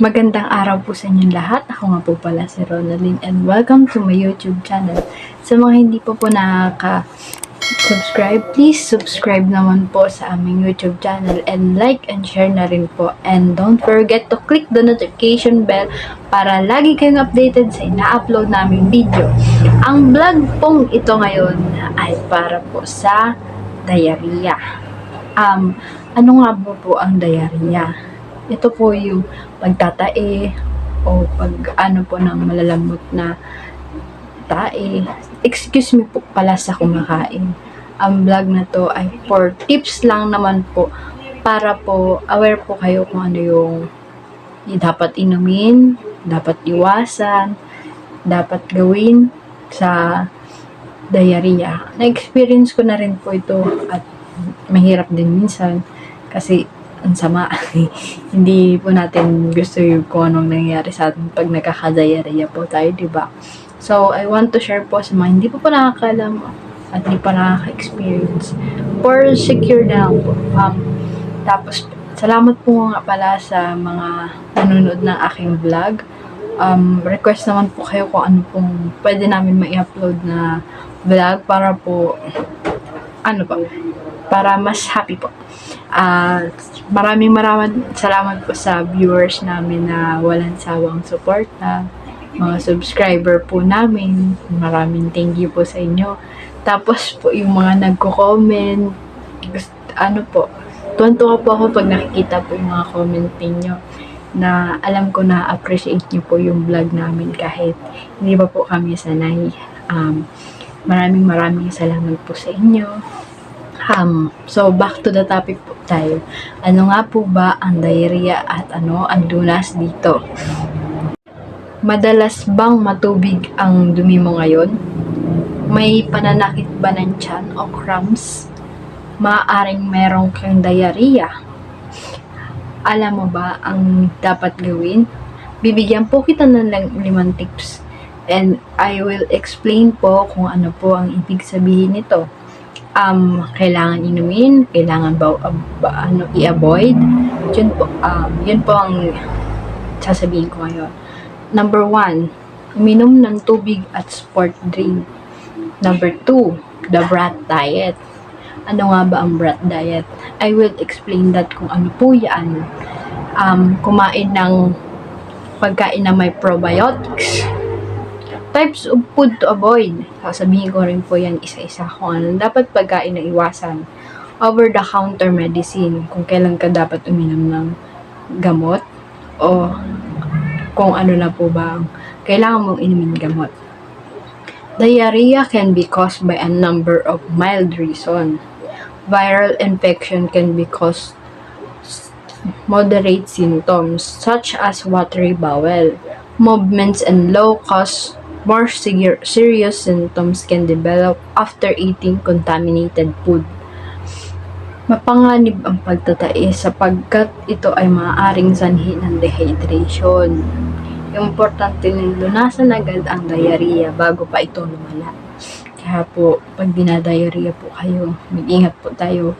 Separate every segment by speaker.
Speaker 1: Magandang araw po sa inyong lahat. Ako nga po pala si Ronaldin and welcome to my YouTube channel. Sa mga hindi po nakaka-subscribe, please subscribe naman po sa aming YouTube channel and like and share na rin po. And don't forget to click the notification bell para lagi kayong updated sa ina-upload naming video. Ang vlog pong ito ngayon ay para po sa diarrhea. Ano nga po ang diarrhea? Ito po yung pagtatae o pag ng malalamot na tae. Excuse me po pala sa kumakain. Ang vlog na to ay for tips lang naman po para po aware po kayo kung ano yung dapat inumin, dapat iwasan, dapat gawin sa diarrhea. Na-experience ko na rin po ito at mahirap din minsan kasi ang sama. Hindi po natin gusto yung kung anong nangyayari sa atin pag nagkaka-diarrhea po tayo, diba? So, I want to share po sa mga hindi po nakakalam at hindi pa nakaka-experience for secure na lang po. Tapos, salamat po nga pala sa mga nanonood ng aking vlog. Request naman po kayo kung ano pong pwede namin ma-upload na vlog para po para mas happy po. Maraming salamat po sa viewers namin na walang sawang suporta, mga subscriber po namin. Maraming thank you po sa inyo. Tapos po yung mga nagko-comment, tuwan-tuwa po ako pag nakikita po yung mga comment ninyo na alam ko na appreciate niyo po yung vlog namin kahit hindi pa po kami sanay. Maraming salamat po sa inyo. So, back to the topic po tayo. Ano nga po ba ang diarrhea at ano ang lunas dito? Madalas bang matubig ang dumi mo ngayon? May pananakit ba ng tiyan o cramps? Maaaring merong kang diarrhea. Alam mo ba ang dapat gawin? Bibigyan po kita ng 5 tips and I will explain po kung ano po ang ibig sabihin nito. Kailangan inumin, kailangan i-avoid. Yun po ang sasabihin ko ngayon. Number 1, uminom ng tubig at sport drink. Number 2, the brat diet. Ano nga ba ang brat diet? I will explain that kung ano po yan. Kumain ng pagkain na may probiotics. Types of food to avoid. Sasabihin ko rin po yan isa-isa kung ano dapat pagkain na iwasan. Over-the-counter medicine. Kung kailan ka dapat uminom ng gamot o kung ano na po ba kailangan mong inumin gamot. Diarrhea can be caused by a number of mild reasons. Viral infection can be caused moderate symptoms such as watery bowel. Movements and low cost. More serious symptoms can develop after eating contaminated food. Mapanganib ang pagtatae sapagkat ito ay maaaring sanhi ng dehydration. Importante rin lunasan agad ang diarrhea bago pa ito lumala. Kaya po, pag dinadiarrhea po kayo, mag-ingat po tayo.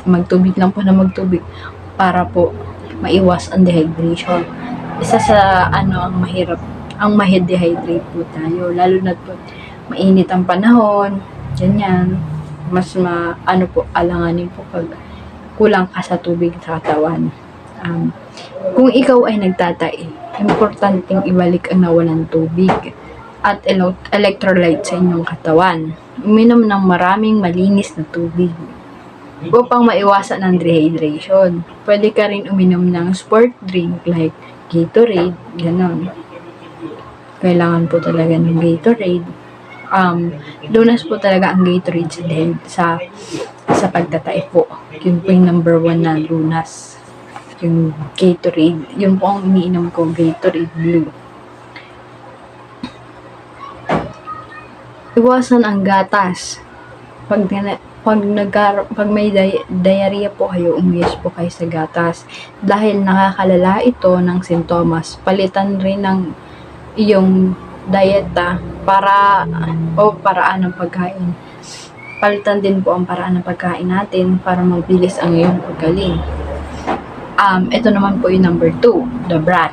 Speaker 1: Magtubig lang po na magtubig para po maiwas ang dehydration. Isa sa ang mahirap ang ma-dehydrate po tayo, lalo na po mainit ang panahon, ganyan, mas alanganin po pag kulang ka sa tubig sa katawan. Kung ikaw ay nagtatae, importanteng ibalik ang nawalan tubig at electrolyte sa inyong katawan. Uminom ng maraming malinis na tubig upang maiwasan ang dehydration. Pwede ka rin uminom ng sport drink like Gatorade, ganon. Kailangan po talaga ng Gatorade. Lunas po talaga ang Gatorade sa pagtatae po. Yun po yung number 1 na lunas. Yung Gatorade. Yun po ang iniinom ko, Gatorade Blue. Iwasan ang gatas. Pag may diarrhea po kayo, umiyos po kayo sa gatas. Dahil nakakalala ito ng sintomas. Palitan rin ng iyong dieta paraan ng pagkain. Palitan din po ang paraan ng pagkain natin para mabilis ang iyong paggaling. Ito naman po yung number 2, the brat.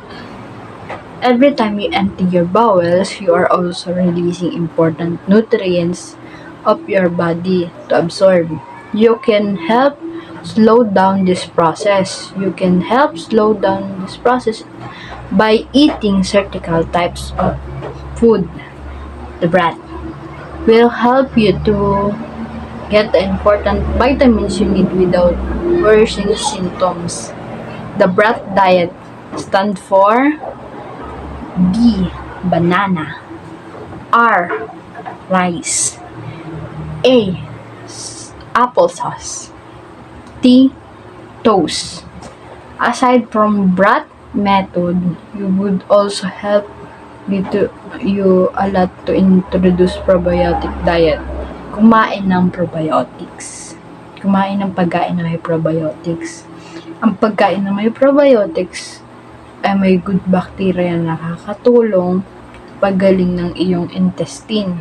Speaker 1: Every time you empty your bowels, you are also releasing important nutrients of your body to absorb. You can help slow down this process. You can help slow down this process by eating certain types of food. The bread will help you to get the important vitamins you need without worsening symptoms. The bread diet stands for B. Banana. R. Rice. A. Applesauce. T. Toast. Aside from broth method, you would also help dito you a lot to introduce probiotic diet. Kumain ng probiotics. Kumain ng pagkain na may probiotics. Ang pagkain na may probiotics ay may good bacteria na nakakatulong paggaling ng iyong intestine.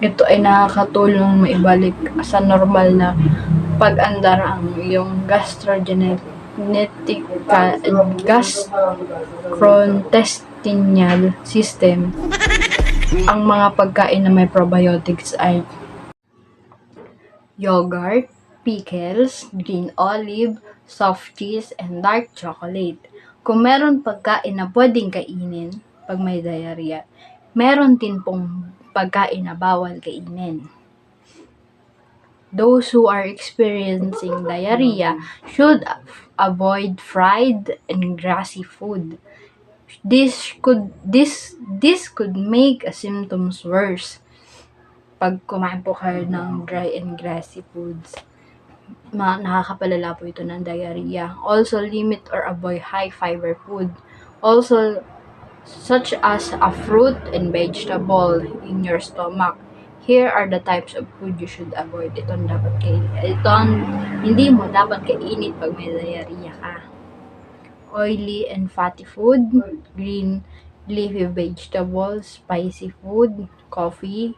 Speaker 1: Ito ay nakakatulong maibalik sa normal na pag-andar ang iyong gastrointestinal system. Ang mga pagkain na may probiotics ay yogurt, pickles, green olive, soft cheese, and dark chocolate. Kung meron pagkain na pwedeng kainin pag may diarrhea, meron din pong pagkain na bawal kainin. Those who are experiencing diarrhea should avoid fried and grassy food. This could make symptoms worse. Pag kumain po kayo ng dry and grassy foods, nakakapalala po ito ng diarrhea. Also, limit or avoid high fiber food. Also, such as a fruit and vegetable in your stomach. Here are the types of food you should avoid. Itong hindi mo dapat kainin pag may diarrhea ka. Oily and fatty food, green leafy vegetables, spicy food, coffee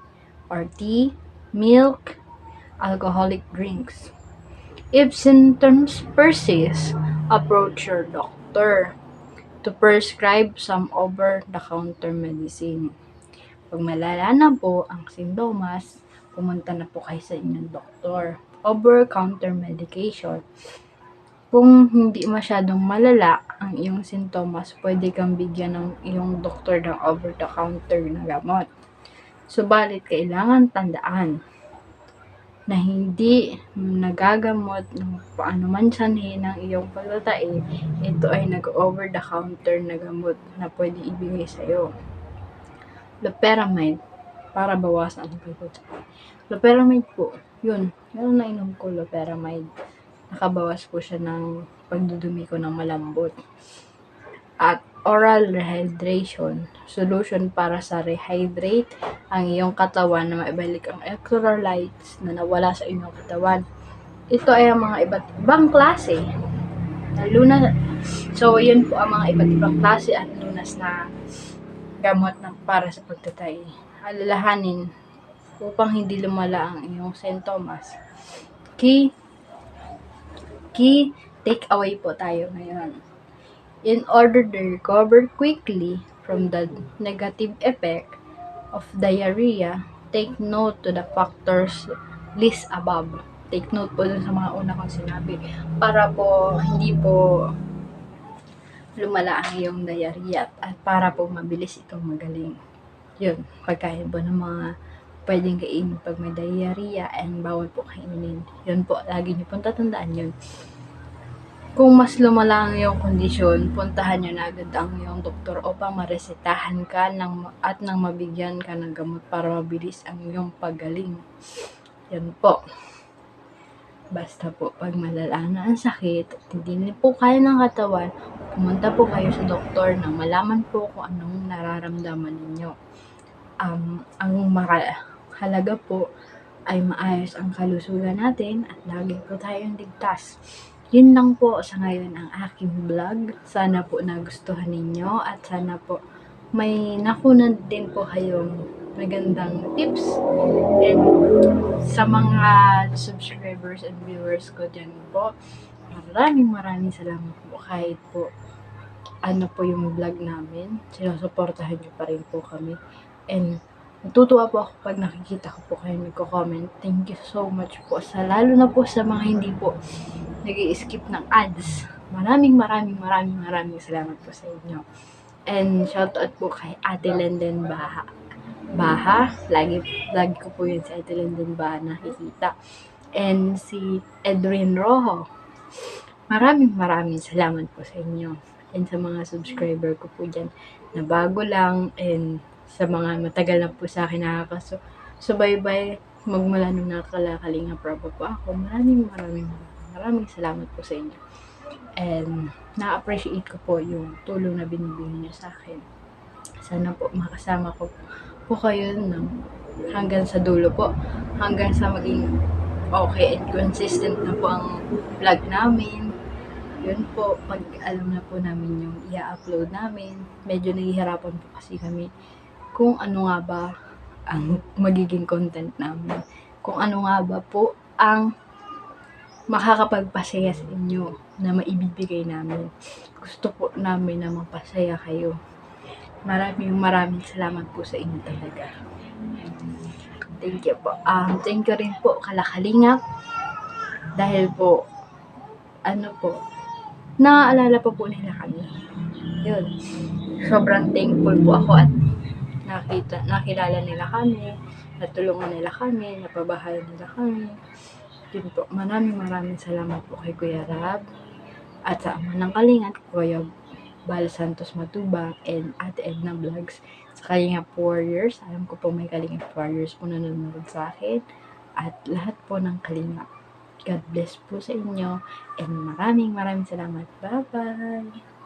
Speaker 1: or tea, milk, alcoholic drinks. If symptoms persist, approach your doctor to prescribe some over-the-counter medicine. Pag malala na po ang sintomas, pumunta na po kayo sa inyong doktor. Over-counter medication. Kung hindi masyadong malala ang iyong sintomas, pwede kang bigyan ng iyong doktor ng over-the-counter na gamot. Subalit, kailangan tandaan na hindi nagagamot ng paano man sanhin ng iyong pagtatae, ito ay nag-over-the-counter na gamot na pwede ibigay sa iyo. Loperamide, para bawasan ang pagtatae. Loperamide po, yun na inom ko, loperamide. Nakabawas po siya ng pagdudumi ko ng malambot. At oral rehydration, solution para sa rehydrate ang iyong katawan na maibalik ang electrolytes na nawala sa iyong katawan. Ito ay ang mga iba't ibang klase na lunas. So, yun po ang mga iba't ibang klase at lunas na gamot na para sa pagtatay. Alalahanin upang hindi lumala ang iyong sintomas. Key takeaway po tayo ngayon. In order to recover quickly from the negative effect of diarrhea, take note to the factors list above. Take note po dun sa mga una kong sinabi para po hindi po lumala ang iyong diarrhea at para po mabilis itong magaling. Yun, pagkain po ng mga pwedeng kainin pag may diarrhea and bawal po kainin. Yun po, lagi niyo pong tatandaan yun. Kung mas lumala ang iyong kondisyon, puntahan niyo na agad ang iyong doktor upang maresetahan ka at nang mabigyan ka ng gamot para mabilis ang iyong paggaling. Yan po. Basta po, pag malala na ang sakit at hindi po kaya ng katawan, pumunta po kayo sa doktor na malaman po kung anong nararamdaman ninyo. Ang mahalaga po ay maayos ang kalusugan natin at lagi po tayong ligtas. Yun lang po sa ngayon ang aking vlog. Sana po nagustuhan ninyo at sana po may nakunan din po kayong magandang tips. And sa mga subscribers and viewers ko dyan po, maraming salamat po kahit po ano po yung vlog namin. Sinusuportahan niyo pa rin po kami. And natutuwa po ako pag nakikita ko po kayo nagko-comment. Thank you so much po. Lalo na po sa mga hindi po nag-i-skip ng ads. Maraming salamat po sa inyo. And shoutout po kay Ate Lenden Baha. Lagi ko po yun si Ate Lenden Baha nakikita. And si Edwin Rojo. Maraming salamat po sa inyo. And sa mga subscriber ko po dyan na bago lang, and sa mga matagal na po sa akin nakakasubaybay magmula nung nakakalakalingap Prabo po ako. Maraming salamat po sa inyo. And na-appreciate ko po yung tulong na binibigay niyo sa akin. Sana po makasama ko po kayo hanggang sa dulo po. Hanggang sa maging okay and consistent na po ang vlog namin. Yun po, pag alam na po namin yung i-upload namin, medyo nahihirapan po kasi kami kung ano nga ba ang magiging content namin. Kung ano nga ba po ang makakapagpasaya sa inyo na maibibigay namin. Gusto po namin na mapasaya kayo. Maraming salamat po sa inyo talaga. Thank you po. Thank you rin po Kalakalinga dahil po naaalala po nila kami. Yun. Sobrang thankful po ako at nakilala nila kami, natulungan nila kami, napabahayan nila kami. Yun po. Maraming salamat po kay Kuya Rab at sa ama ng Kalingat, Kuya Bal Santos Matubang and Ate Edna Vlogs. Sa Kalingap Warriors, alam ko po may Kalingap Warriors po nanonood sa akin at lahat po ng Kalingap. God bless po sa inyo and maraming salamat. Bye-bye!